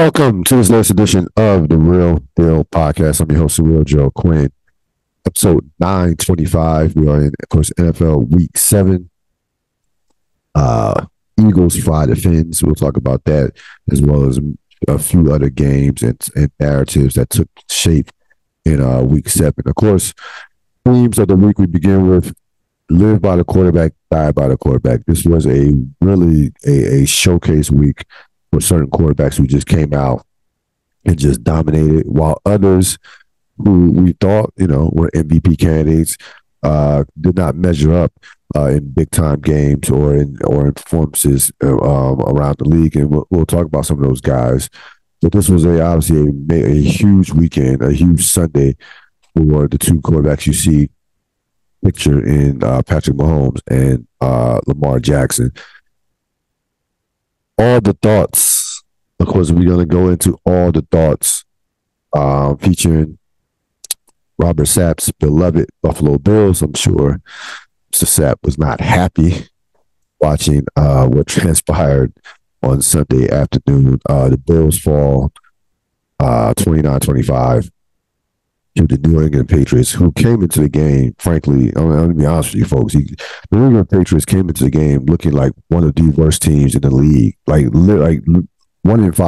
Welcome to this latest edition of the Real Deal podcast. I'm your host, Real Joe Quinn. Episode 925. We are in, of course, NFL Week 7. Eagles fly the fins. We'll talk about that as well as a few other games and narratives that took shape in Week 7. Of course, themes of the week we begin with: live by the quarterback, die by the quarterback. This was a really a showcase week for certain quarterbacks who just came out and just dominated, while others who we thought, were MVP candidates did not measure up in big time games or in performances around the league. And we'll talk about some of those guys. But this was obviously a huge weekend, a huge Sunday for the two quarterbacks you see pictured in Patrick Mahomes and Lamar Jackson. All the thoughts, of course, we're going to go into all the thoughts featuring Robert Sapp's beloved Buffalo Bills. I'm sure Mr. Sapp was not happy watching what transpired on Sunday afternoon. The Bills fall 29-25 to the New England Patriots, who came into the game, frankly, I'm going to be honest with you folks, the New England Patriots came into the game looking like one of the worst teams in the league, like 1-5.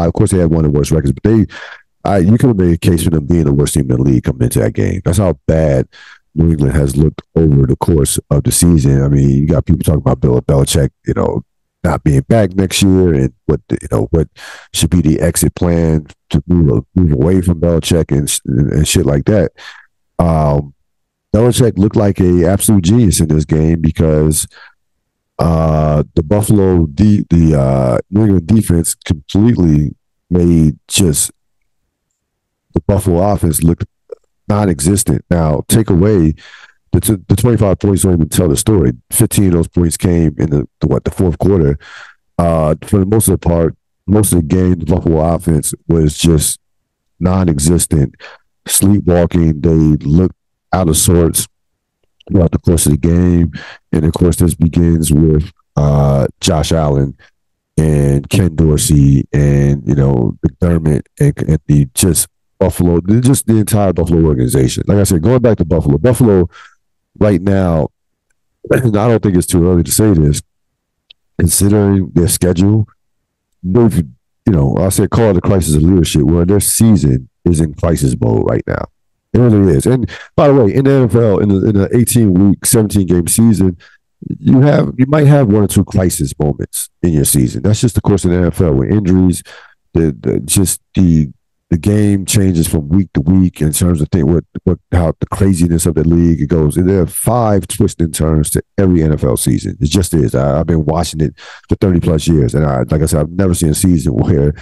Of course, they had one of the worst records, but you could have made a case for them being the worst team in the league coming into that game. That's how bad New England has looked over the course of the season. I mean, you got people talking about Bill Belichick, not being back next year, and what should be the exit plan to move away from Belichick and shit like that. Belichick looked like a absolute genius in this game because the New England defense completely made just the Buffalo offense look non-existent. Now, take away the 25 points don't even tell the story. 15 of those points came in the fourth quarter. For the most of the part, most of the game, the Buffalo offense was just non-existent, sleepwalking. They looked out of sorts throughout the course of the game. And of course, this begins with Josh Allen and Ken Dorsey and, McDermott and the just Buffalo, just the entire Buffalo organization. Like I said, going back to Buffalo right now, and I don't think it's too early to say this, considering their schedule, I said call it a crisis of leadership, where their season is in crisis mode right now. It really is. And by the way, in the NFL, in the 18-week, 17-game season, you might have one or two crisis moments in your season. That's just the course of the NFL with injuries, the game changes from week to week in terms of how the craziness of the league it goes. And there are 5 twists and turns to every NFL season. It just is. I've been watching it for 30 plus years, and like I said, I've never seen a season where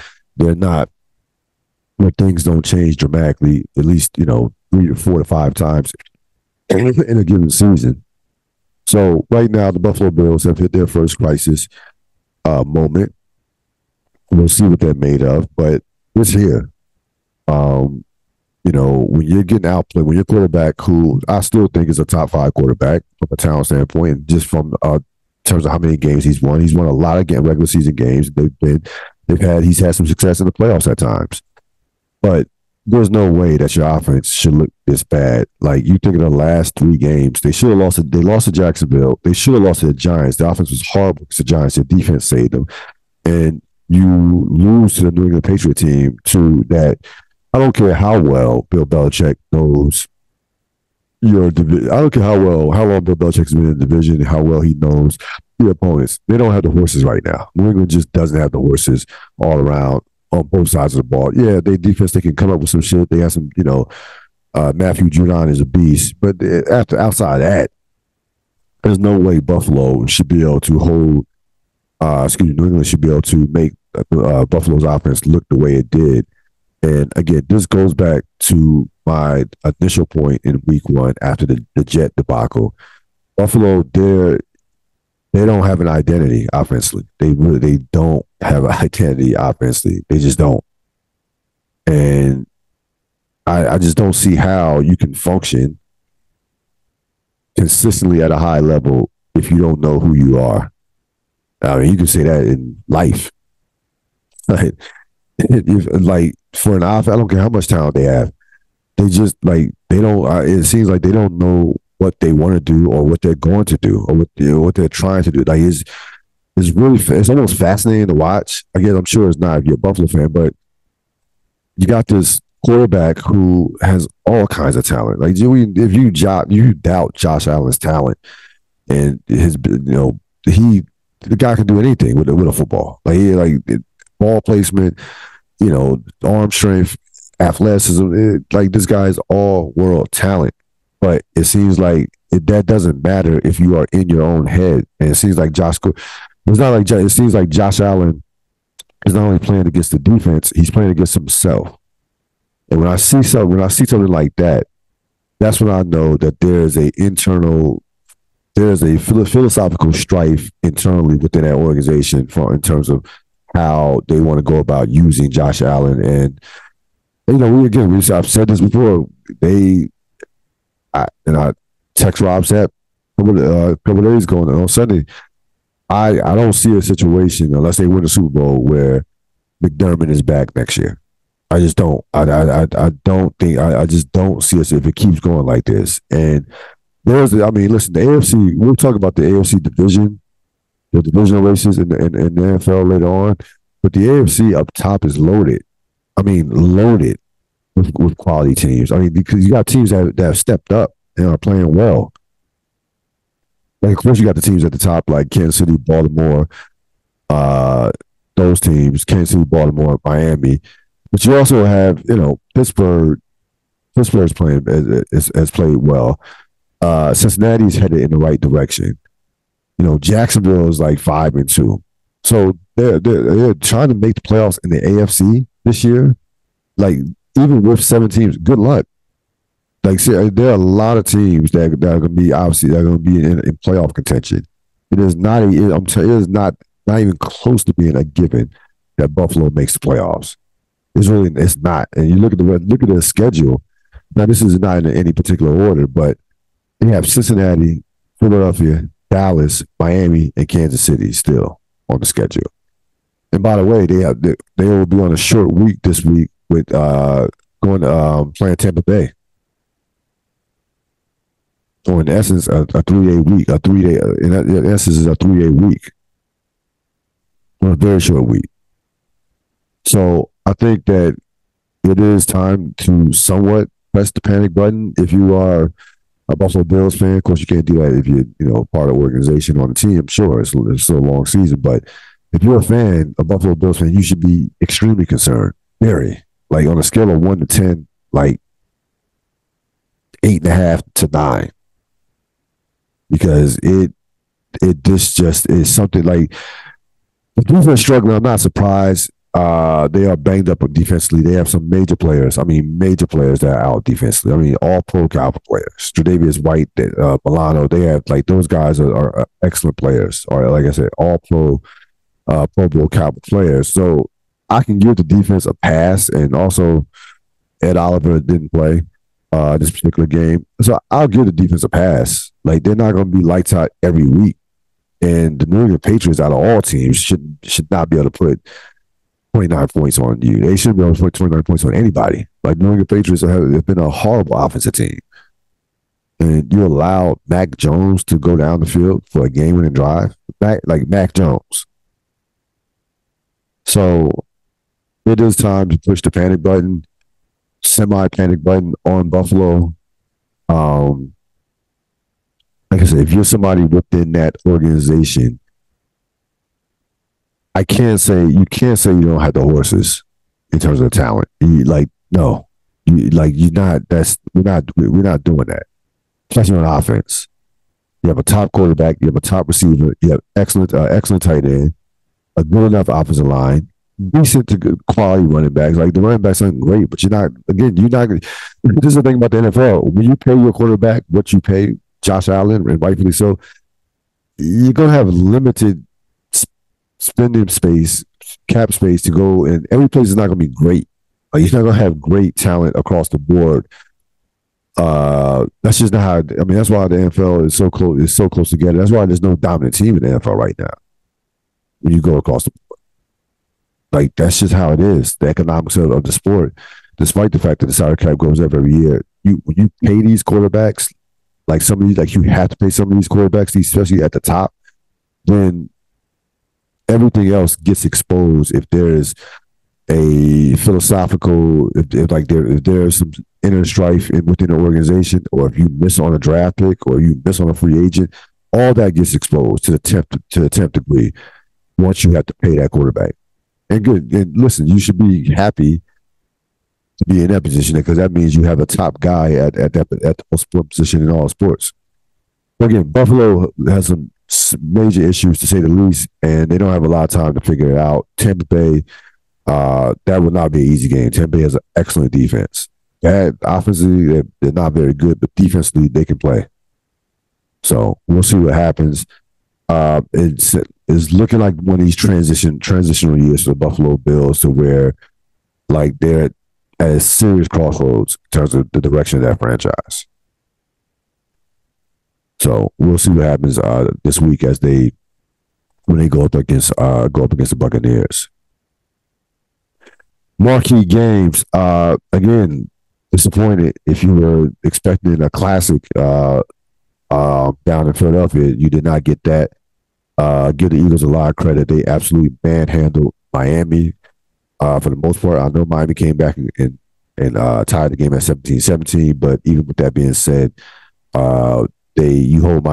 things don't change dramatically. At least 3 to 4 to 5 times in a given season. So right now, the Buffalo Bills have hit their first crisis moment. We'll see what they're made of, but it's here. When you're getting outplayed, when your quarterback, who I still think is a top 5 quarterback from a talent standpoint, and just from terms of how many games he's won a lot of regular season games. He's had some success in the playoffs at times, but there's no way that your offense should look this bad. Like, you think of the last 3 games, they should have lost. They lost to Jacksonville. They should have lost to the Giants. The offense was horrible against the Giants. Their defense saved them, and you lose to the New England Patriot team to that. I don't care how well Bill Belichick knows your division. I don't care how long Bill Belichick's been in the division, how well he knows the opponents. They don't have the horses right now. New England just doesn't have the horses all around on both sides of the ball. Yeah, they defense, they can come up with some shit. They have some, Matthew Judon is a beast. But outside of that, there's no way Buffalo should be able to hold, New England should be able to make Buffalo's offense look the way it did. And again, this goes back to my initial point in week 1 after the Jet debacle. Buffalo, they don't have an identity offensively. They don't have an identity offensively. They just don't. And I just don't see how you can function consistently at a high level if you don't know who you are. I mean, you can say that in life. Right? like for an offense, I don't care how much talent they have. They just like they don't. It seems like they don't know what they want to do or what they're going to do or what they're trying to do. Like it's really it's almost fascinating to watch. Again, I'm sure it's not if you're a Buffalo fan, but you got this quarterback who has all kinds of talent. Like if you doubt Josh Allen's talent and his the guy can do anything with a football. Like ball placement, arm strength, athleticism. Like this guy's all world talent. But it seems like that doesn't matter if you are in your own head. And it seems like it seems like Josh Allen is not only playing against the defense, he's playing against himself. And when I see something like that, that's when I know that there's a philosophical strife internally within that organization in terms of how they want to go about using Josh Allen. And I've said this before. I text Rob Sapp a couple of days ago on Sunday. I don't see a situation unless they win the Super Bowl where McDermott is back next year. I just don't. I don't think. I just don't see us if it keeps going like this. And listen, the AFC. We'll talk about the AFC division, the divisional races in the NFL later on. But the AFC up top is loaded. Loaded with quality teams. Because you got teams that have stepped up and are playing well. Like, of course, you got the teams at the top, like Kansas City, Baltimore, those teams, Kansas City, Baltimore, Miami. But you also have, Pittsburgh. Pittsburgh's has played well. Cincinnati's headed in the right direction. Jacksonville is like 5-2. So they're trying to make the playoffs in the AFC this year. Like, even with 7 teams, good luck. Like, see, there are a lot of teams that are going to be in playoff contention. It is not. It is not even close to being a given that Buffalo makes the playoffs. It's not. And you look at the schedule. Now, this is not in any particular order, but they have Cincinnati, Philadelphia, Dallas, Miami, and Kansas City still on the schedule. And by the way, they will be on a short week this week with playing Tampa Bay. So in essence, a 3-day week, in essence is a 3-day week, a very short week. So I think that it is time to somewhat press the panic button. If you are a Buffalo Bills fan, of course you can't do that if you're part of the organization on the team. Sure, it's still a long season, but if you're a fan, a Buffalo Bills fan, you should be extremely concerned. Very. Like on a scale of 1 to 10, like 8.5 to 9. Because this just is something like the defense struggling. I'm not surprised. They are banged up defensively. They have some major players. Major players that are out defensively. All pro caliber players. Tre'Davious White, Milano. They have those guys are excellent players. Or like I said, all pro Bowl caliber players. So I can give the defense a pass. And also, Ed Oliver didn't play this particular game, so I'll give the defense a pass. Like, they're not going to be lights out every week. And the New England Patriots, out of all teams, should not be able to put 29 points on you. They shouldn't be able to put 29 points on anybody. Like, New England Patriots have been a horrible offensive team. And you allow Mac Jones to go down the field for a game-winning drive? Mac Jones. So it is time to push the panic button, semi-panic button on Buffalo. Like I said, if you're somebody within that organization, you can't say you don't have the horses in terms of talent. We're not doing that. Especially on offense. You have a top quarterback, you have a top receiver, you have excellent tight end, a good enough offensive line, decent to good quality running backs. Like, the running backs aren't great, but you're not. This is the thing about the NFL. When you pay your quarterback what you pay Josh Allen, and rightfully so, you're gonna have limited spending space, cap space to go, and every place is not gonna be great. Like, you're not gonna have great talent across the board. That's just not how. That's why the NFL is so close. It's so close together. That's why there's no dominant team in the NFL right now. When you go across the board. Like that's just how it is. The economics of the sport, despite the fact that the salary cap goes up every year, when you pay these quarterbacks, like some of these, like you have to pay some of these quarterbacks, especially at the top, then everything else gets exposed. If there is a philosophical, if there's some inner strife within the organization, or if you miss on a draft pick, or you miss on a free agent, all that gets exposed to the tenth degree once you have to pay that quarterback. And good, and listen, you should be happy to be in that position because that means you have a top guy at the most important position in all sports. But again, Buffalo has some major issues to say the least, and they don't have a lot of time to figure it out. Tampa Bay, that would not be an easy game. Tampa Bay has an excellent defense. Offensively, they're not very good, but defensively, they can play. So we'll see what happens. It's looking like one of these transitional years for the Buffalo Bills to where like they're at a serious crossroads in terms of the direction of that franchise. So we'll see what happens this week when they go up against the Buccaneers. Marquee games. Again, disappointed if you were expecting a classic down in Philadelphia. You did not get that. Give the Eagles a lot of credit. They absolutely manhandled Miami for the most part. I know Miami came back and tied the game at 17-17, but even with that being said, they held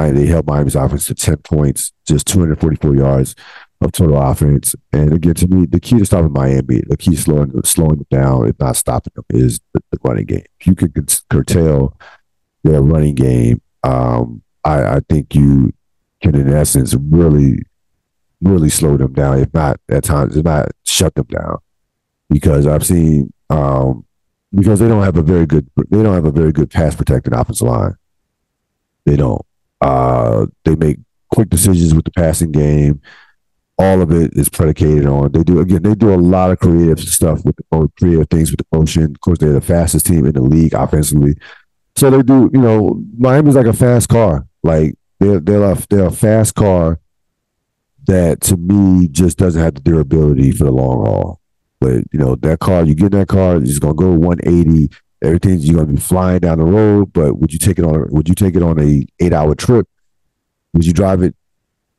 Miami's offense to 10 points, just 244 yards of total offense. And again, to me, the key to stopping Miami, the key to slowing them down, if not stopping them, is the running game. If you can curtail their running game, I think you can, in essence, really, really slow them down. If not, at times, if not shut them down, because I've seen because they don't have a very good pass protecting offensive line. They don't. They make quick decisions with the passing game. All of it is predicated on they do a lot of creative stuff with creative things with the motion. Of course, they're the fastest team in the league offensively. So they do. Miami's like a fast car. Like they're a fast car that to me just doesn't have the durability for the long haul. But that car, you get in that car, it's gonna go 180. Everything's you're gonna be flying down the road. But would you take it on a 8-hour trip? Would you drive it,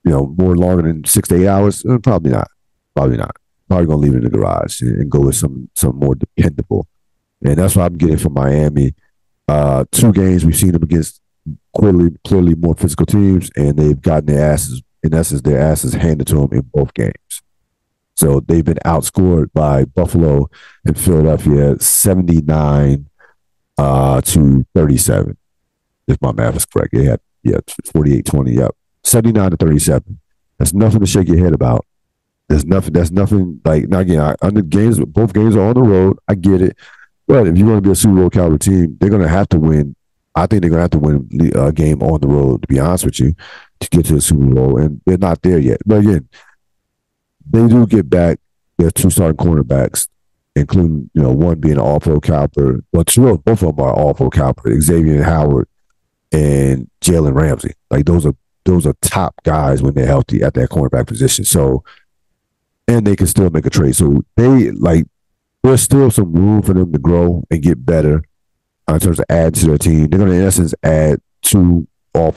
more longer than 6 to 8 hours? Probably not. Probably gonna leave it in the garage and go with some more dependable. And that's what I'm getting from Miami. 2 games we've seen them against clearly more physical teams, and they've gotten their asses handed to them in both games. So they've been outscored by Buffalo and Philadelphia 79 to 37. If my math is correct. They had 48-20. Yep. 79 to 37. That's nothing to shake your head about. That's nothing like now again, both games are on the road. I get it. But if you're going to be a Super Bowl caliber team, they're going to have to win. I think they're going to have to win a game on the road, to be honest with you, to get to the Super Bowl. And they're not there yet. But again, they do get back their 2 starting cornerbacks, including, one being an all-pro caliber. Well, both of them are all-pro caliber. Xavier Howard and Jalen Ramsey. Like those are top guys when they're healthy at that cornerback position. So, and they can still make a trade. So there's still some room for them to grow and get better in terms of add to their team. They're going to, in essence, add 2 Pro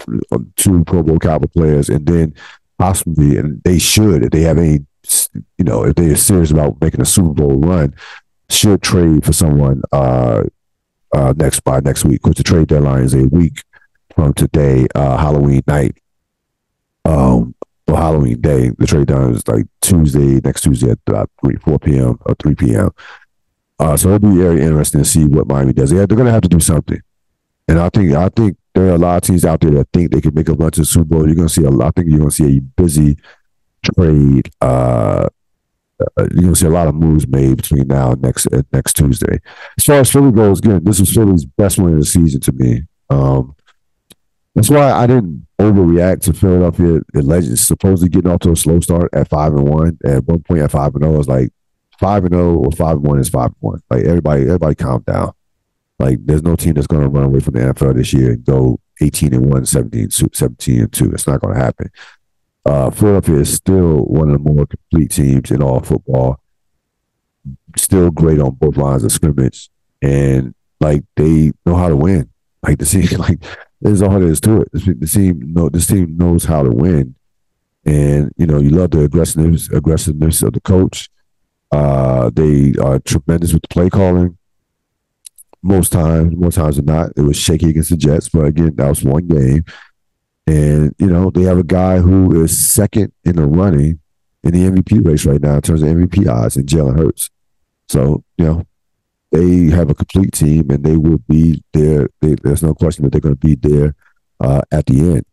Bowl caliber players, and then possibly, and they should, if they have any, if they are serious about making a Super Bowl run, should trade for someone next week, because the trade deadline is a week from today, Halloween night. Or Halloween day. The trade deadline is like next Tuesday at about 4 p.m. or 3 p.m. So it'll be very interesting to see what Miami does. They're going to have to do something. And I think there are a lot of teams out there that think they can make a run to the Super Bowl. I think you're going to see a busy trade. You're going to see a lot of moves made between now and next Tuesday. As far as Philly goes, again, this was Philly's best win of the season to me. That's why I didn't overreact to Philadelphia. The Legends supposedly getting off to a slow start at 5-1. At one point at 5-0, I was like 5-0 or 5-1 is 5-1. Like everybody calm down. Like there's no team that's going to run away from the NFL this year and go 18-1, 17-2. It's not going to happen. Philadelphia is still one of the more complete teams in all football. still great on both lines of scrimmage, and like they know how to win. Like the team, like there's all there is to it. This team knows how to win, and you love the aggressiveness of the coach. They are tremendous with the play calling. More times than not, it was shaky against the Jets, but again, that was one game. And they have a guy who is second in the running in the MVP race right now in terms of MVP odds, and Jalen Hurts. So they have a complete team, and they will be there. There's no question that they're going to be there at the end.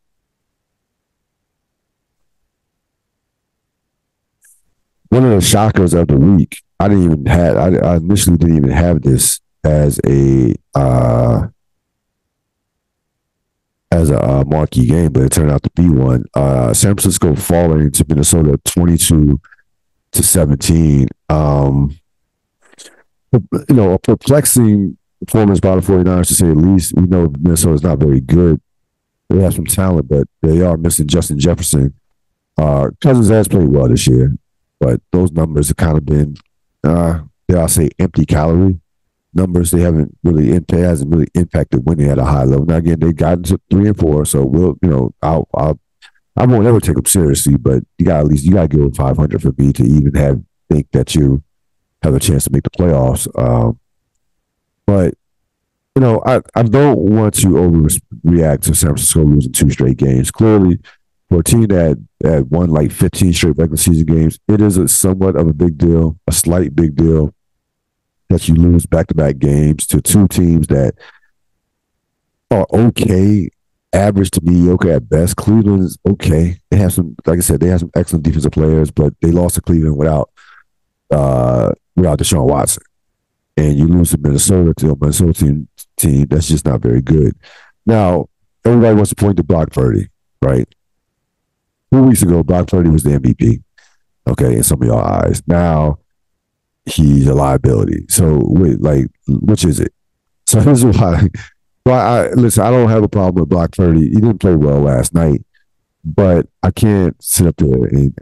One of the shockers of the week, I initially didn't even have this as a marquee game, but it turned out to be one. San Francisco falling to Minnesota 22-17. A perplexing performance by the 49ers, to say the least. We know Minnesota's not very good. They have some talent, but they are missing Justin Jefferson. Cousins has played well this year, but those numbers have kind of been, dare I say, empty calorie numbers. They hasn't really impacted winning at a high level. Now again, they got into 3 and 4, so I won't ever take them seriously, but you got to give them 500 for me to even think that you have a chance to make the playoffs. But I don't want to overreact to San Francisco losing 2 straight games. Clearly, for a team that won like 15 straight regular season games, it is somewhat of a big deal, a slight big deal, that you lose back-to-back games to 2 teams that are okay, average to mediocre at best. Cleveland is okay. They have some, like I said, they have some excellent defensive players, but they lost to Cleveland without Deshaun Watson. And you lose to Minnesota, to a Minnesota team that's just not very good. Now, everybody wants to point to Brock Purdy, right? 2 weeks ago, Brock Purdy was the MVP, okay, in some of y'all eyes. Now, he's a liability. So, which is it? So, this is why. Listen, I don't have a problem with Brock Purdy. He didn't play well last night, but I can't sit up there and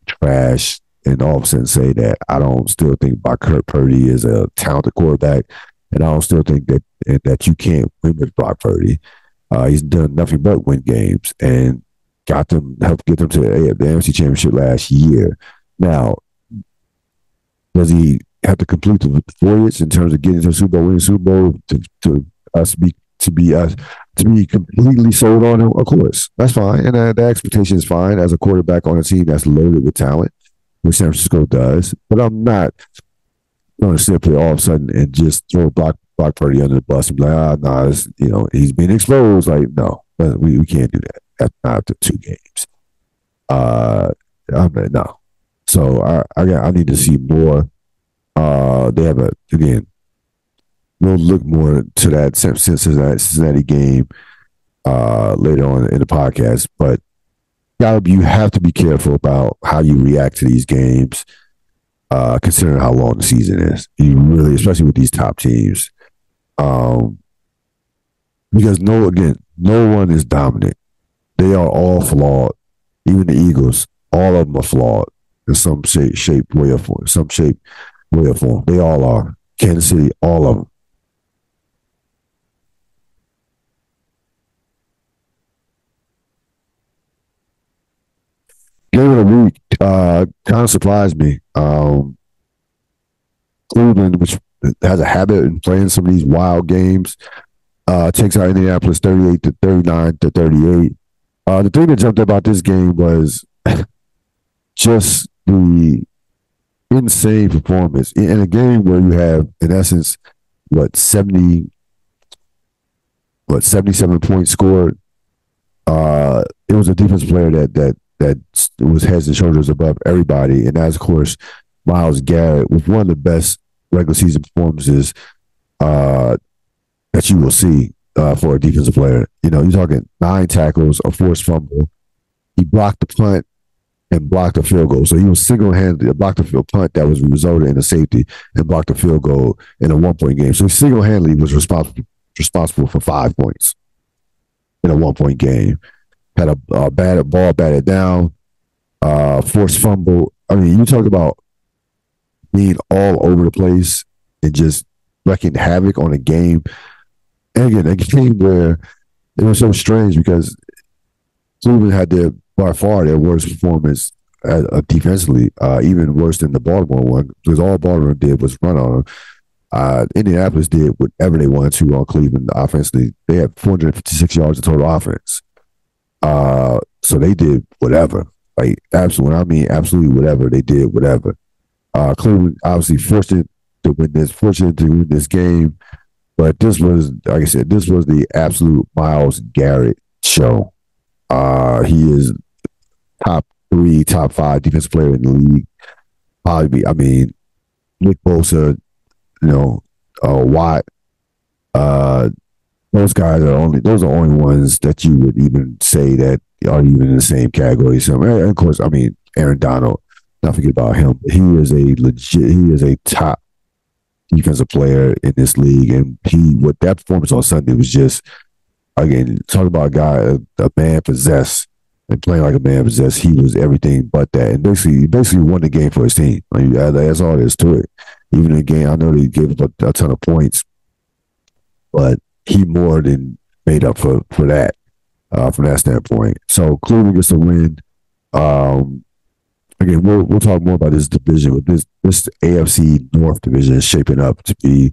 trash and all of a sudden say that I don't still think Brock Purdy is a talented quarterback, and I don't still think that you can't win with Brock Purdy. He's done nothing but win games and helped get them to the NFC Championship last year. Now, does he have to complete the voyage in terms of getting to the Super Bowl, winning the Super Bowl to be completely sold on him? Of course, that's fine, and the expectation is fine as a quarterback on a team that's loaded with talent, which San Francisco does. But I'm not going to sit there all of a sudden and just throw Brock Purdy under the bus and be like, he's being exposed. Like, no, we can't do that. That's not after 2 games. No. So I need to see more. They have we'll look more to that Cincinnati game later on in the podcast, but you have to be careful about how you react to these games, considering how long the season is. You really, especially with these top teams, because no one is dominant. They are all flawed. Even the Eagles, all of them are flawed in some shape, way, or form. They all are. Kansas City, all of them. Game of the week kind of surprised me. Cleveland, which has a habit in playing some of these wild games, takes out Indianapolis 38-39-38. The thing that jumped about this game was just the insane performance in a game where you have, in essence, 77 points scored. It was a defensive player that was heads and shoulders above everybody, and that's, of course, Myles Garrett, with one of the best regular season performances that you will see for a defensive player. You're talking 9 tackles, a forced fumble. He blocked the punt and blocked a field goal. So he was single-handedly blocked a field punt that was resulted in a safety and blocked a field goal in a 1-point game. So he single-handedly was responsible for 5 points in a 1-point game. Had a ball batted down, forced fumble. I mean, you talk about being all over the place and just wrecking havoc on a game. And again, a game where it was so strange because Cleveland had their by far their worst performance defensively, even worse than the Baltimore one, because all Baltimore did was run on them. Indianapolis did whatever they wanted to on Cleveland offensively. They had 456 yards of total offense. So they did whatever. Like absolutely, when I mean absolutely whatever, they did whatever. Cleveland obviously fortunate to win this game, but this was, like I said, this was the absolute Myles Garrett show. He is top 3, top 5 defensive player in the league. Probably, I mean, Nick Bosa, Watt, those guys are only ones that you would even say that are even in the same category. So, and of course, I mean, Aaron Donald, not forget about him. He is a top defensive player in this league. And what that performance on Sunday was just, again, talk about a guy, a man possessed and playing like a man possessed. He was everything but that. And basically won the game for his team. I mean, that's all there is to it. Even in the game, I know they gave up a ton of points, but he more than made up for that from that standpoint. So Cleveland gets the win. Again, we'll talk more about this division, but this AFC North division is shaping up to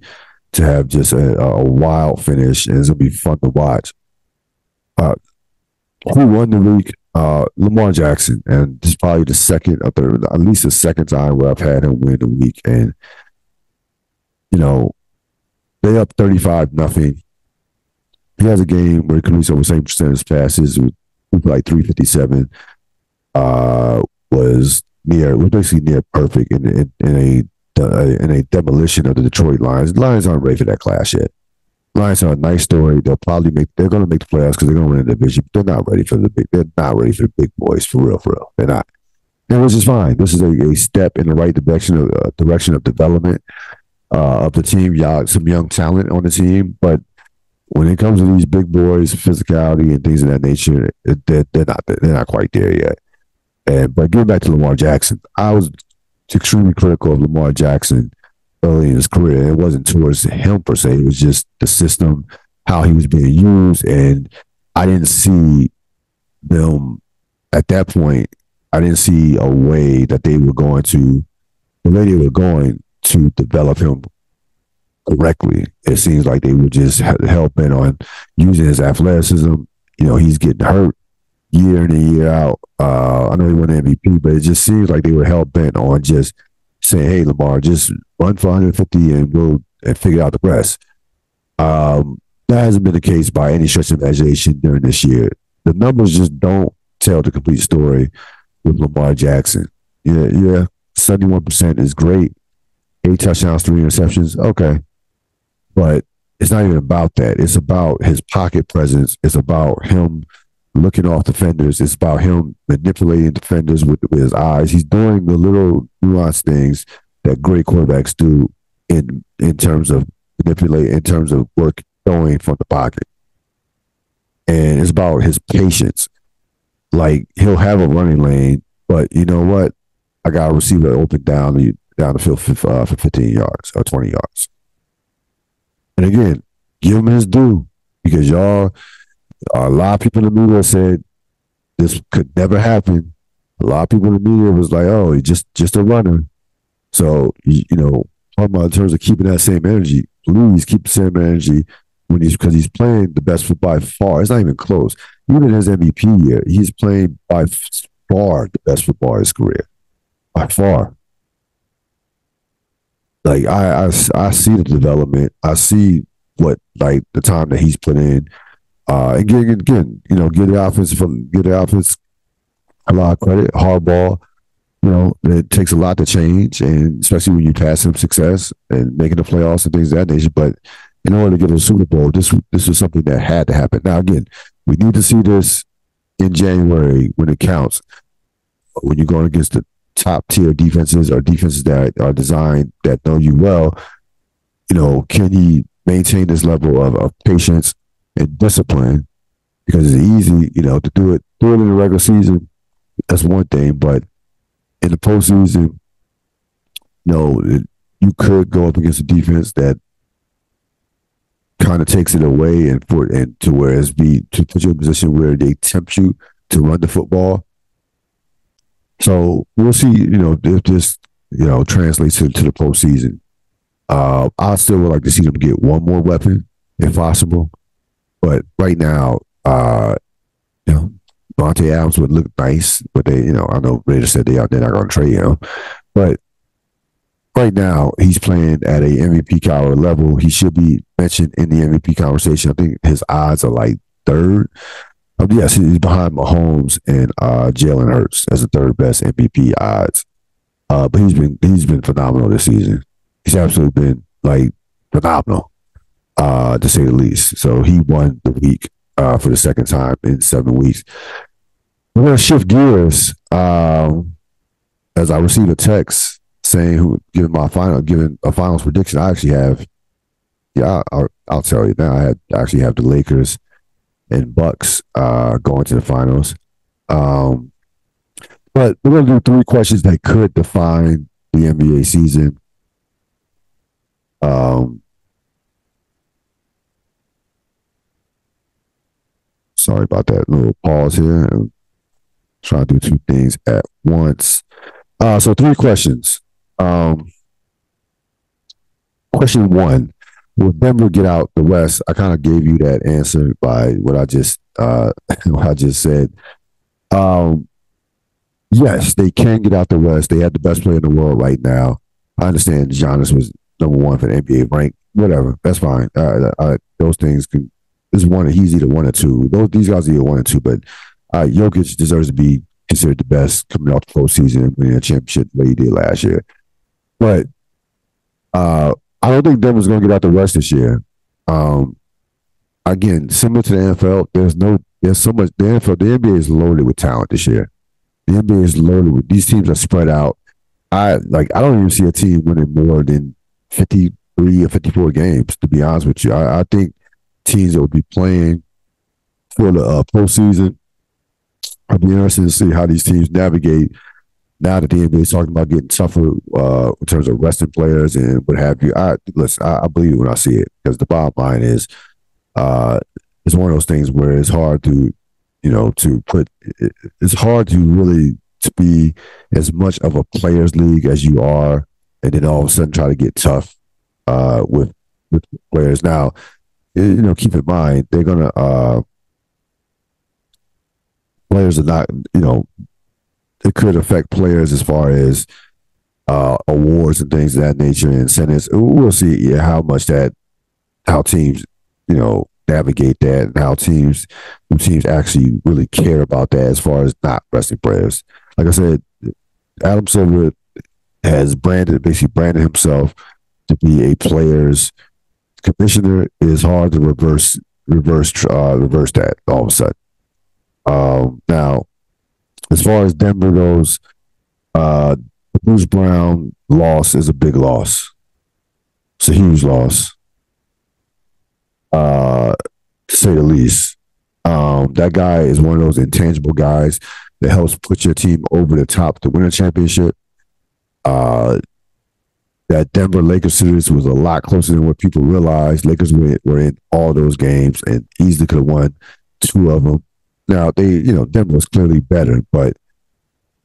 have just a wild finish, and it's gonna be fun to watch. Who won the week? Lamar Jackson, and this is probably the second or third, at least the second time where I've had him win the week, and they up 35-0. He has a game where he completes over the same percentage passes with like 357. Was basically near perfect in a demolition of the Detroit Lions. The Lions aren't ready for that class yet. Lions are a nice story. They're going to make the playoffs because they're going to win the division. But they're not ready for the big boys for real. They're not. And which is fine. This is a step in the right direction of development of the team. Some young talent on the team, but when it comes to these big boys, physicality and things of that nature, they're not quite there yet. But getting back to Lamar Jackson, I was extremely critical of Lamar Jackson early in his career. It wasn't towards him per se. It was just the system, how he was being used. And I didn't see them at that point. I didn't see a way that they were going to develop him correctly. It seems like they were just hell-bent on using his athleticism. He's getting hurt year in and year out. I know he won the MVP, but it just seems like they were hell-bent on just saying, hey, Lamar, just run for 150 and we'll figure out the rest. That hasn't been the case by any stretch of imagination during this year. The numbers just don't tell the complete story with Lamar Jackson. Yeah, 71% is great. 8 touchdowns, 3 interceptions. Okay. But it's not even about that. It's about his pocket presence. It's about him looking off defenders. It's about him manipulating defenders with his eyes. He's doing the little nuanced things that great quarterbacks do in terms of manipulate, in terms of work throwing from the pocket. And it's about his patience. Like, he'll have a running lane, but you know what? I got a receiver open down the field for 15 yards or 20 yards. And again, give him his due, because a lot of people in the media said this could never happen. A lot of people in the media was like, oh, he's just a runner. So, talking about in terms of keeping that same energy, please keep the same energy because he's playing the best football by far. It's not even close. Even his MVP year, he's playing by far the best football in his career. By far. Like, I see the development. I see the time that he's put in. And again, give the offense a lot of credit. Hardball, it takes a lot to change, and especially when you pass him success and making the playoffs and things of that nature. But in order to get to the Super Bowl, this is something that had to happen. Now, again, we need to see this in January when it counts. When you're going against the top tier defenses or defenses that are designed that know you well, can he maintain this level of patience and discipline? Because it's easy, to do it in the regular season. That's one thing, but in the postseason, you could go up against a defense that kind of takes it away and to where it's to put you in a position where they tempt you to run the football. So we'll see, if this, translates to the postseason. I still would like to see them get one more weapon if possible. But right now, Vontae Adams would look nice, but they, I know Raiders said they're not going to trade him. But right now, he's playing at a MVP caliber level. He should be mentioned in the MVP conversation. I think his odds are like third. Yes, he's behind Mahomes and Jalen Hurts as the third best MVP odds. But he's been phenomenal this season. He's absolutely been like phenomenal, to say the least. So he won the week for the second time in 7 weeks. We're gonna shift gears as I receive a text saying giving a finals prediction. I actually have. Yeah, I'll tell you now. I actually have the Lakers and Bucks going to the finals. But we're going to do 3 questions that could define the NBA season. Sorry about that little pause here. I'm trying to do 2 things at once. So 3 questions. Question 1. Will Denver get out the West? I kind of gave you that answer by what I just said. Yes, they can get out the West. They have the best player in the world right now. I understand Giannis was number 1 for the NBA rank. Whatever, that's fine. Those things he's either 1 or 2. These guys are either 1 or 2. But Jokic deserves to be considered the best coming off the postseason and winning a championship the way he did last year. But I don't think Denver's going to get out the West this year. Again, similar to the NFL, there's so much. The NBA is loaded with talent this year. The NBA is loaded with these teams are spread out. I don't even see a team winning more than 53 or 54 games. To be honest with you, I think teams that will be playing for the postseason. I'll be interested to see how these teams navigate now that the NBA is talking about getting tougher in terms of resting players and what have you. I believe it when I see it, because the bottom line is it's one of those things where it's hard to, it's hard to really to be as much of a players league as you are, and then all of a sudden try to get tough with players. Now, keep in mind they're gonna players are not, it could affect players as far as awards and things of that nature and incentives. We'll see how teams, navigate that, and how teams actually really care about that as far as not resting players. Like I said, Adam Silver has basically branded himself to be a players commissioner. It is hard to reverse that all of a sudden. Now, as far as Denver goes, the Bruce Brown loss is a big loss. It's a huge loss, to say the least. That guy is one of those intangible guys that helps put your team over the top to win a championship. That Denver Lakers series was a lot closer than what people realized. Lakers were in all those games and easily could have won 2 of them. Now, Denver was clearly better, but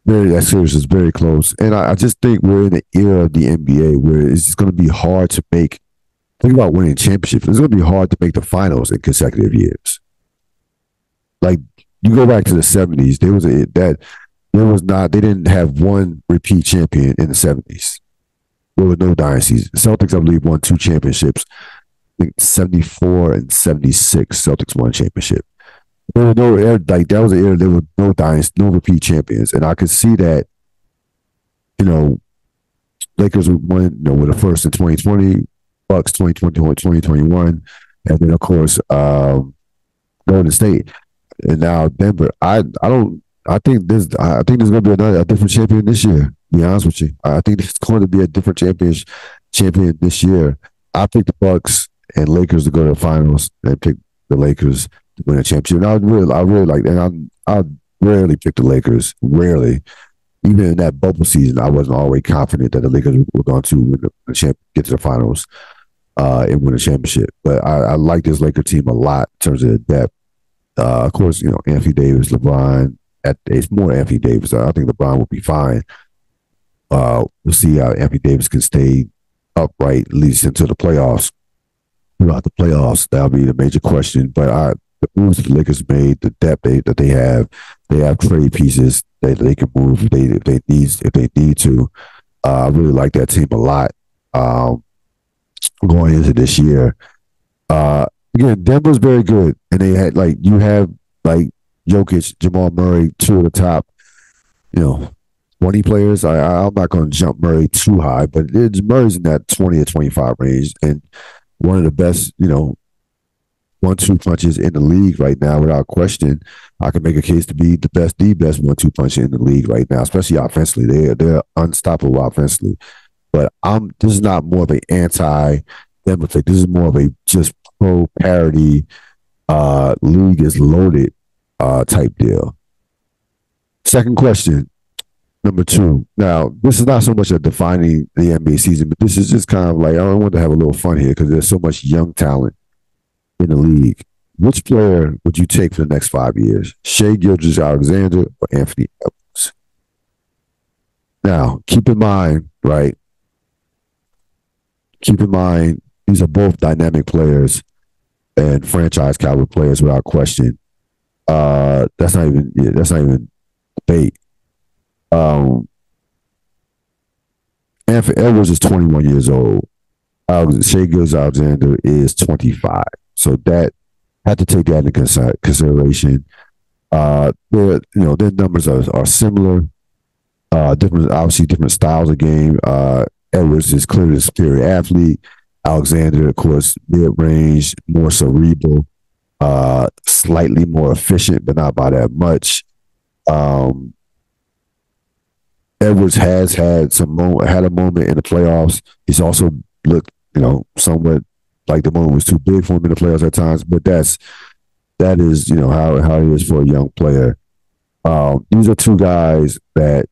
that series is very close. And I just think we're in the era of the NBA where it's just going to be hard to think about winning championships. It's going to be hard to make the finals in consecutive years. Like, you go back to the 70s, they didn't have one repeat champion in the 70s. There were no dynasties. The Celtics, I believe, won 2 championships. I think 74 and 76, Celtics won a championship. There was no that was an era there were no dynasty, no repeat champions, and I could see that. Lakers won, with the first in 2020, Bucks 2021, and then of course Golden State, and now Denver. I think there's going to be a different champion this year. To be honest with you, I think there's going to be a different champion this year. I picked the Bucks and Lakers to go to the finals, and pick the Lakers to win a championship. And I really like that. I rarely pick the Lakers, rarely, even in that bubble season, I wasn't always confident that the Lakers were going to win get to the finals and win a championship. But I like this Laker team a lot in terms of the depth. Of course, Anthony Davis, LeBron. It's more Anthony Davis. I think LeBron will be fine. We'll see how Anthony Davis can stay upright, at least into the playoffs. Throughout the playoffs, that'll be the major question. But the moves that the Lakers made, the depth that they have trade pieces that they can move if they need to. I really like that team a lot going into this year. Again, Denver's very good, and they had you have Jokic, Jamal Murray, two of the top, 20 players. I'm not going to jump Murray too high, but Murray's in that 20 or 25 range, and one of the best, 1-2 punches in the league right now, without question. I can make a case to be the best 1-2 puncher in the league right now, especially offensively. They're unstoppable offensively. But this is not more of an anti-Denver pick. This is more of a just pro parity, league is loaded type deal. Second question, number 2. Now, this is not so much a defining the NBA season, but this is just kind of I want to have a little fun here because there's so much young talent in the league. Which player would you take for the next 5 years? Shai Gilgeous-Alexander or Anthony Edwards? Now, keep in mind, these are both dynamic players and franchise caliber players without question. That's not even debate. Anthony Edwards is 21 years old. Shai Gilgeous-Alexander is 25. So that had to take that into consideration. Their numbers are similar. Different styles of game. Edwards is clearly a superior athlete. Alexander, of course, mid-range, more cerebral, slightly more efficient, but not by that much. Edwards has had a moment in the playoffs. He's also looked, somewhat like the moment was too big for him in the playoffs at times. But that is, how it is for a young player. These are two guys that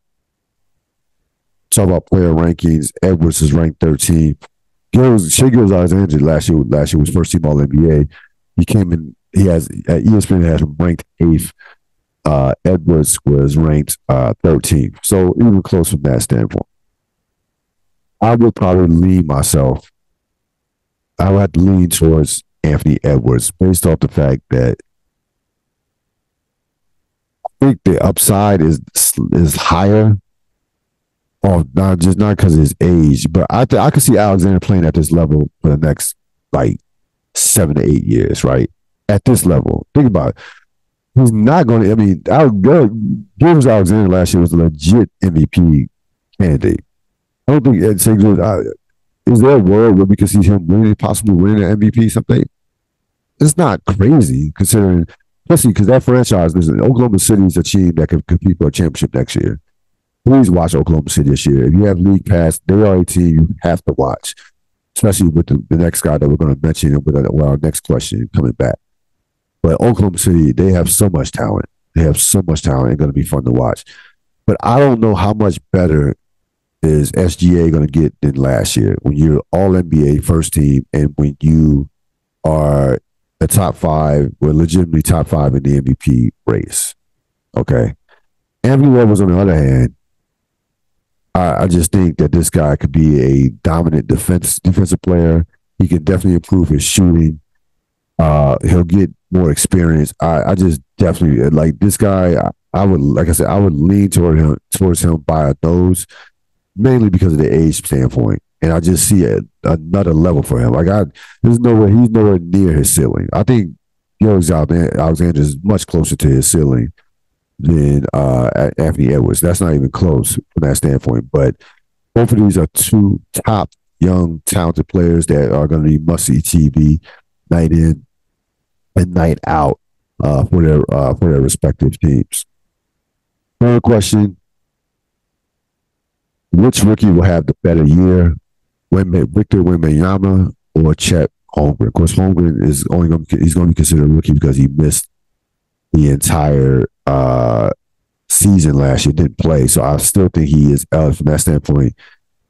talk about player rankings. Edwards is ranked 13th. Shai Gilgeous-Alexander last year was first team All NBA. He came in. ESPN has him ranked 8th. Edwards was ranked 13th. So even close from that standpoint. I would probably lean myself. I would have to lean towards Anthony Edwards based off the fact that I think the upside is higher. Or not because of his age, but I could see Alexander playing at this level for the next 7 to 8 years, right? At this level, think about it. He's not going to. I mean, Gilgeous-Alexander last year was a legit MVP candidate. I don't think is there a world where we could see him possibly winning an MVP someday? It's not crazy considering, especially because that franchise, Oklahoma City is a team that could compete for a championship next year. Please watch Oklahoma City this year. If you have league pass, they are a team you have to watch, especially with the next guy that we're going to mention with our next question coming back. But Oklahoma City, they have so much talent. It's going to be fun to watch. But I don't know how much better is SGA going to get than last year when you're all NBA first team and when you are the top 5, or legitimately top 5 in the MVP race. Okay. Anthony Edwards, on the other hand, I just think that this guy could be a dominant defensive player. He can definitely improve his shooting. He'll get more experience. I just definitely like this guy. I would lean towards him by a nose, mainly because of the age standpoint. And I just see another level for him. He's nowhere near his ceiling. I think Alexander is much closer to his ceiling than Anthony Edwards. That's not even close from that standpoint. But both of these are two top young, talented players that are going to be must-see TV night in and night out for their respective teams. Third question: which rookie will have the better year? Victor Wembanyama or Chet Holmgren? Of course, Holmgren is he's going to be considered a rookie because he missed the entire season last year, didn't play. So I still think he is eligible from that standpoint.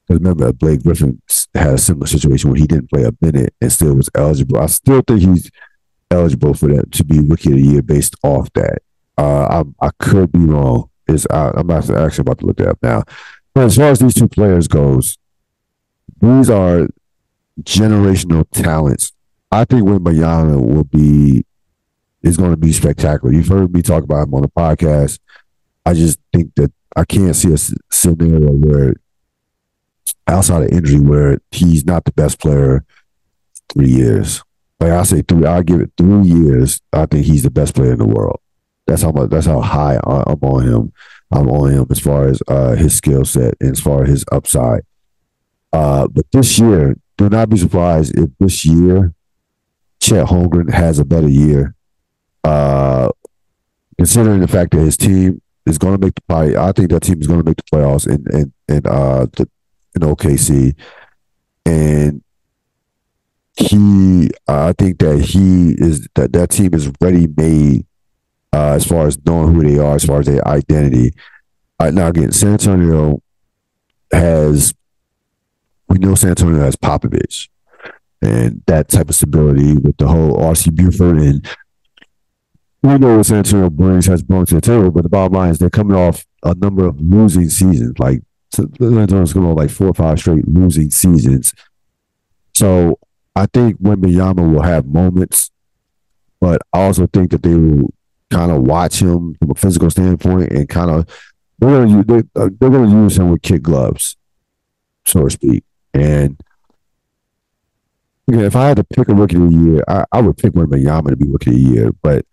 Because remember, Blake Griffin had a similar situation where he didn't play a minute and still was eligible. I still think he's eligible for that to be Rookie of the Year based off that. I could be wrong. I'm actually about to look that up now. But as far as these two players goes, these are generational talents. I think Wembanyama is going to be spectacular. You've heard me talk about him on the podcast. I just think that I can't see a scenario where, outside of injury, where he's not the best player 3 years. Like I say, I give it 3 years. I think he's the best player in the world. That's how high I'm on him. I'm on him as far as his skill set and as far as his upside. But this year, do not be surprised if this year Chet Holmgren has a better year. Considering the fact that his team is going to make the play, I think that team is going to make the playoffs in OKC, and I think that that team is ready made as far as knowing who they are, as far as their identity. Now again, we know San Antonio has Popovich and that type of stability with the whole R.C. Buford, and we know what San Antonio has brought to the table, but the bottom line is they're coming off a number of losing seasons. Like San Antonio's coming off like 4 or 5 straight losing seasons. So I think Wembanyama will have moments, but I also think that they will kind of watch him from a physical standpoint and kind of they're going to use him with kid gloves, so to speak. And if I had to pick a Rookie of the Year, I would pick Wembanyama to be Rookie of the Year. But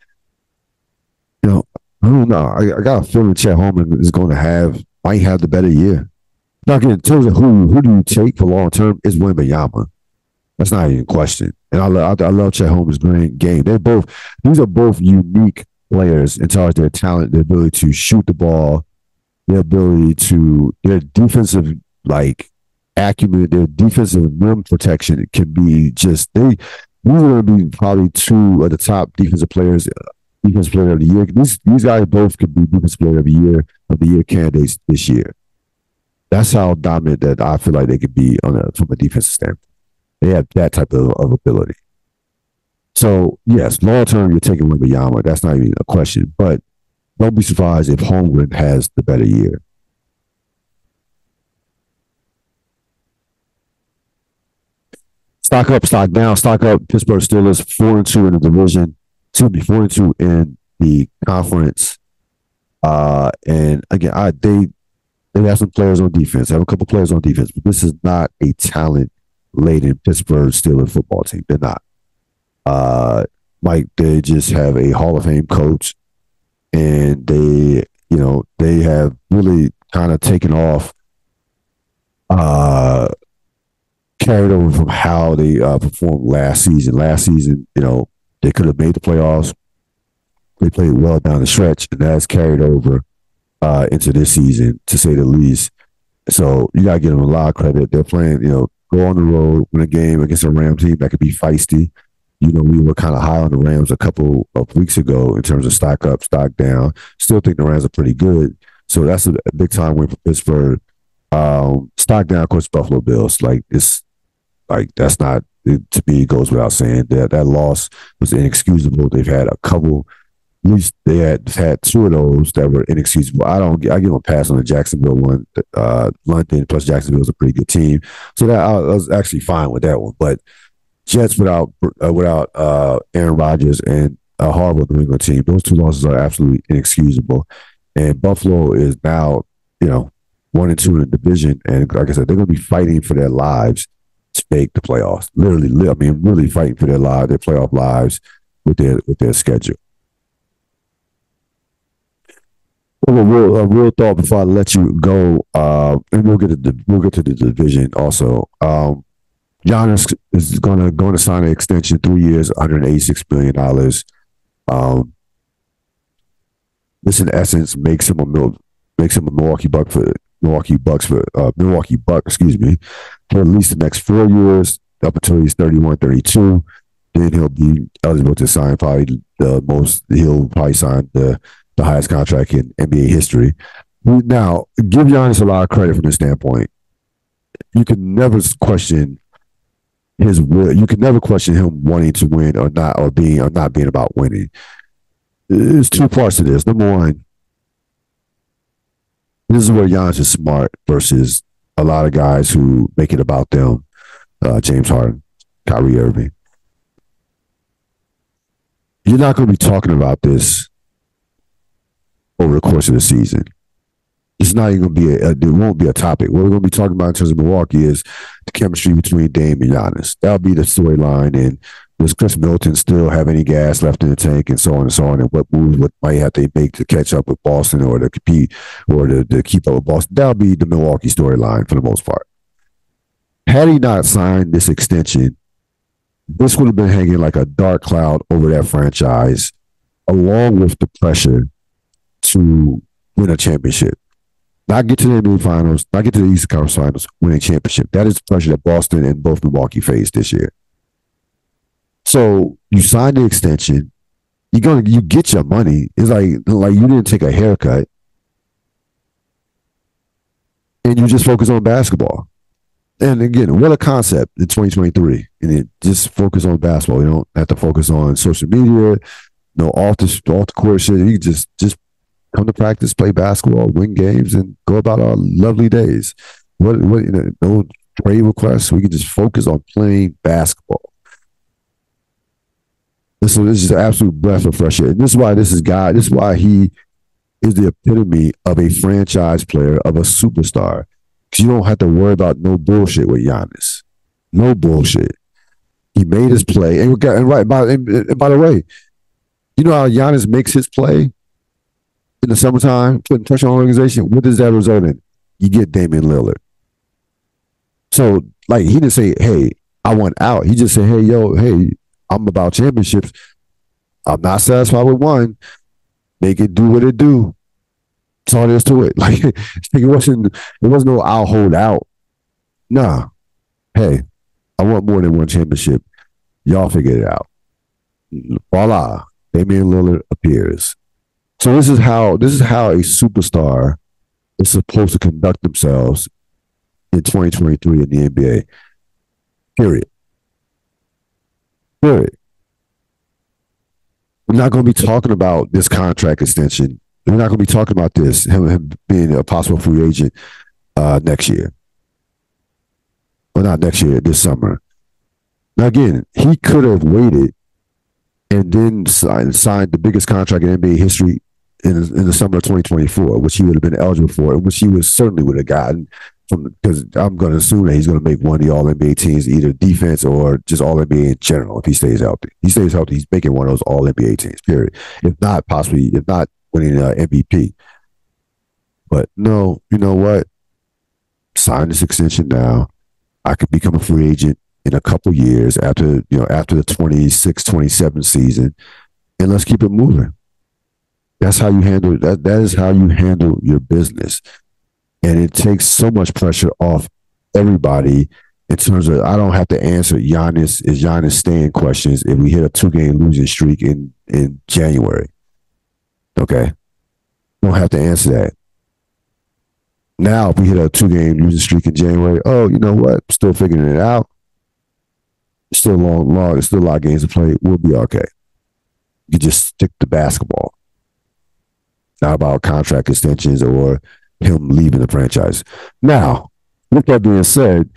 I don't know. I got a feeling Chet Holmgren is going to might have the better year. Now, again, in terms of who do you take for long term, is Wembanyama. That's not even a question. And I love Chet Holmgren's game. These are both unique players in terms of their talent, their ability to shoot the ball, their defensive acumen, their defensive rim protection can be just these are going to be probably 2 of the top defensive player of the year. These guys both could be defensive player of the year candidates this year. That's how dominant that I feel like they could be from a defensive standpoint. They have that type of ability. So yes, long term you're taking Wembanyama. That's not even a question. But don't be surprised if Holmgren has the better year. Stock up, stock down. Stock up. Pittsburgh Steelers 4-2 in the division. 4-2 in the conference. And again, they have some players on defense. They have a couple players on defense, but this is not a talent-laden Pittsburgh Steelers football team. They're not. They just have a Hall of Fame coach, and they have really kind of taken off. Carried over from how they performed last season. Last season, they could have made the playoffs. They played well down the stretch, and that's carried over into this season, to say the least. So you got to give them a lot of credit. They're playing, go on the road, win a game against a Rams team that could be feisty. We were kind of high on the Rams a couple of weeks ago in terms of stock up, stock down. Still think the Rams are pretty good. So that's a big time win for Pittsburgh. Stock down, of course, Buffalo Bills. That's not, to me, it goes without saying that loss was inexcusable. They've had a couple, at least they had 2 of those that were inexcusable. I give them a pass on the Jacksonville one. London plus Jacksonville is a pretty good team. So that I was actually fine with that one. But Jets without Aaron Rodgers and a horrible New England team, those 2 losses are absolutely inexcusable. And Buffalo is now, 1-2 in the division. And like I said, they're going to be fighting for their lives to make the playoffs. Really fighting for their playoff lives with their schedule. A real thought before I let you go, and we'll get to the division also. Giannis is going to sign an extension, 3 years, $186 million. This in essence makes him a Milwaukee Buck, excuse me, for at least the next 4 years, up until he's 31, 32. Then he'll be eligible to sign he'll probably sign the the highest contract in NBA history. Now, give Giannis a lot of credit from this standpoint. You can never question his will. You can never question him wanting to win or not, or not being about winning. There's two parts to this. Number one, this is where Giannis is smart versus a lot of guys who make it about them. James Harden, Kyrie Irving. You're not going to be talking about this over the course of the season. It's not even going to be it won't be a topic. What we're going to be talking about in terms of Milwaukee is the chemistry between Dame and Giannis. That'll be the storyline. And does Chris Middleton still have any gas left in the tank, and so on and so on, and what moves what might have to make to catch up with Boston or to compete or to keep up with Boston? That'll be the Milwaukee storyline for the most part. Had he not signed this extension, this would have been hanging like a dark cloud over that franchise, along with the pressure to win a championship. Not get to the NBA Finals, not get to the Eastern Conference Finals, win a championship. That is the pressure that Boston and both Milwaukee faced this year. So you sign the extension, you get your money. It's like you didn't take a haircut, and you just focus on basketball. And again, what a concept in 2023. And it just focus on basketball. You don't have to focus on social media, no off the court shit. You can just come to practice, play basketball, win games, and go about our lovely days. No trade requests. We can just focus on playing basketball. So this is an absolute breath of fresh air. And this is why he is the epitome of a franchise player, of a superstar. Because you don't have to worry about no bullshit with Giannis. No bullshit. He made his play. And by the way, you know how Giannis makes his play in the summertime, putting pressure on the organization? What does that result in? You get Damian Lillard. So, he didn't say, hey, I want out. He just said, hey, I'm about championships. I'm not satisfied with one. Make it do what it do. That's all there is to it. It wasn't no I'll hold out. Nah. Hey, I want more than one championship. Y'all figure it out. Voila. Damian Lillard appears. So this is how a superstar is supposed to conduct themselves in 2023 in the NBA. Period. We're not going to be talking about this contract extension. We're not going to be talking about this, him being a possible free agent next year. Well, not next year, this summer. Now, again, he could have waited and then signed the biggest contract in NBA history in the summer of 2024, which he would have been eligible for, and which he certainly would have gotten. Because I'm going to assume that he's going to make one of the All-NBA teams, either defense or just All-NBA in general, if he stays healthy. He stays healthy, he's making one of those All-NBA teams, period. If not winning MVP. But no, you know what? Sign this extension now. I could become a free agent in a couple years after the 26-27 season, and let's keep it moving. That's how you handle that. That is how you handle your business. And it takes so much pressure off everybody in terms of, I don't have to answer Giannis staying questions if we hit a 2-game losing streak in January. Okay. Don't have to answer that. Now, if we hit a 2-game losing streak in January, oh, you know what? Still figuring it out. Still long. Still a lot of games to play. We'll be okay. You just stick to basketball. Not about contract extensions or him leaving the franchise. Now, with that being said,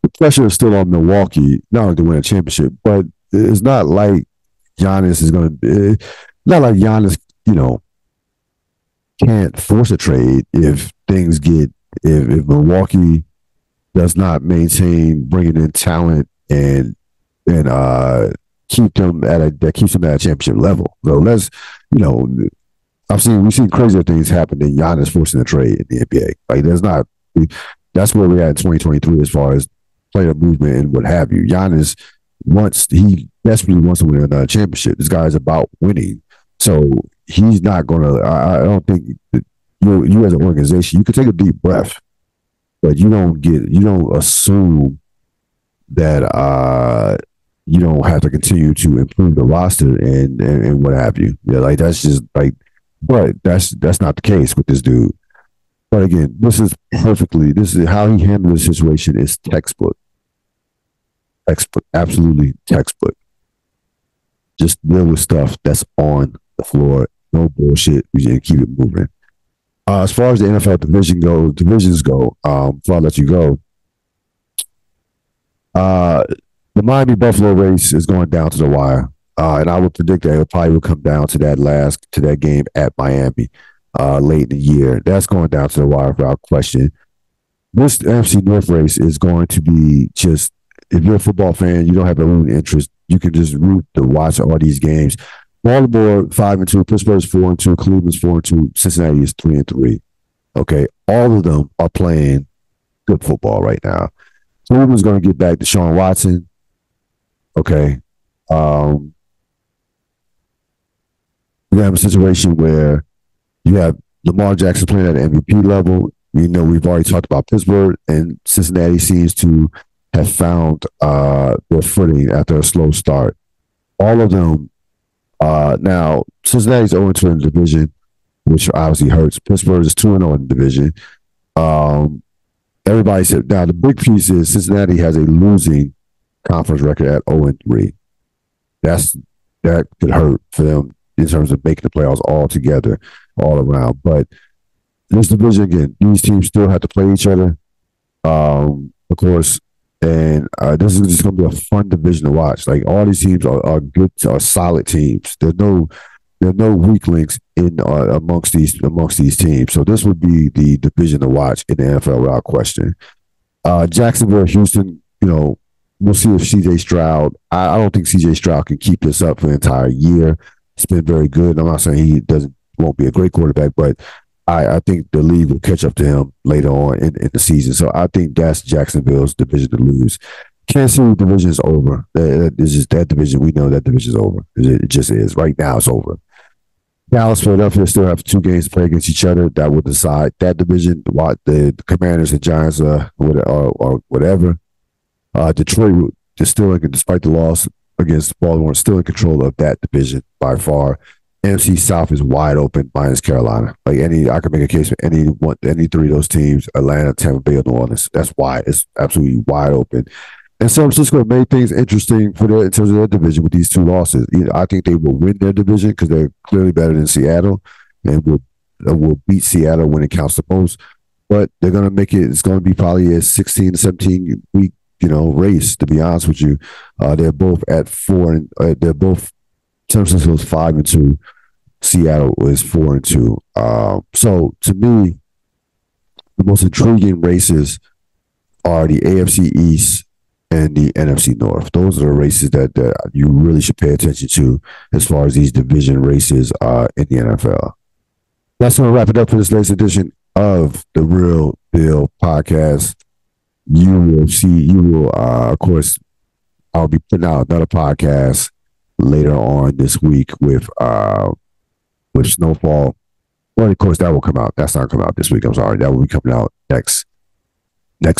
the pressure is still on Milwaukee, not only to win a championship, but it's not like Giannis is going to not like Giannis, can't force a trade if Milwaukee does not maintain bringing in talent and keep them that keeps them at a championship level. So let's, we've seen crazier things happen than Giannis forcing a trade in the NBA. That's where we're at in 2023 as far as player movement and what have you. Giannis he desperately wants to win another championship. This guy is about winning. So he's not going to, I don't think that you as an organization, you can take a deep breath, but you don't assume that you don't have to continue to improve the roster and what have you. Yeah, that's just But that's not the case with this dude. But again, this is how he handled the situation is textbook, absolutely textbook. Just deal with stuff that's on the floor. No bullshit. We just keep it moving. As far as the NFL divisions go, before I let you go, uh, the Miami Buffalo race is going down to the wire, and I would predict that it probably will come down to that game at Miami late in the year. That's going down to the wire without question. This NFC North race is going to be just, if you're a football fan, you don't have a root interest, you can just root to watch all these games. Baltimore 5-2, Pittsburgh's 4-2, Cleveland's 4-2, Cincinnati is 3-3. Okay, all of them are playing good football right now. Cleveland's going to get back to Deshaun Watson. Okay, we have a situation where you have Lamar Jackson playing at the MVP level. You know, we've already talked about Pittsburgh, and Cincinnati seems to have found their footing after a slow start. All of them. Now, Cincinnati's 0-2 in the division, which obviously hurts. Pittsburgh is 2-0 in the division. Everybody said, now the big piece is Cincinnati has a losing conference record at 0-3. That could hurt for them in terms of making the playoffs all together, all around. But this division, again, these teams still have to play each other, of course. And this is just going to be a fun division to watch. Like, all these teams are good, are solid teams. There are no weak links in amongst these teams. So this would be the division to watch in the NFL without question. Jacksonville, Houston, we'll see if C.J. Stroud. I don't think C.J. Stroud can keep this up for the entire year. It's been very good. I'm not saying he won't be a great quarterback, but I think the league will catch up to him later on in the season. So I think that's Jacksonville's division to lose. Kansas City division is over. It's just that division. We know that division is over. It just is. Right now, it's over. Dallas, Philadelphia still have 2 games to play against each other. That will decide that division. What the Commanders and Giants or whatever. Detroit is still, despite the loss against Baltimore, still in control of that division by far. NFC South is wide open minus Carolina. I could make a case for any 3 of those teams: Atlanta, Tampa Bay, or New Orleans. That's wide. It's absolutely wide open. And San Francisco made things interesting in terms of their division with these 2 losses. I think they will win their division because they're clearly better than Seattle, and will beat Seattle when it counts the most. But they're going to make it. It's going to be probably a 16 to 17 week race. To be honest with you, they're both at 4, and they're both. San Francisco's 5-2. Seattle is 4-2. So to me, the most intriguing races are the AFC East and the NFC North. Those are the races that you really should pay attention to as far as these division races in the NFL. That's going to wrap it up for this latest edition of the Real Deal podcast. Of course, I'll be putting out another podcast later on this week with Snowfall. Well, of course, that will come out. That's not coming out this week. I'm sorry. That will be coming out next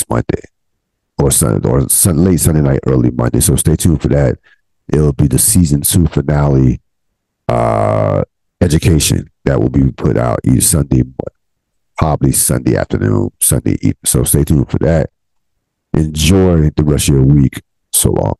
Monday or late Sunday night, early Monday. So stay tuned for that. It'll be the season 2 finale education that will be put out either Sunday, probably Sunday afternoon, Sunday evening. So stay tuned for that. Enjoy the rest of your week. So long.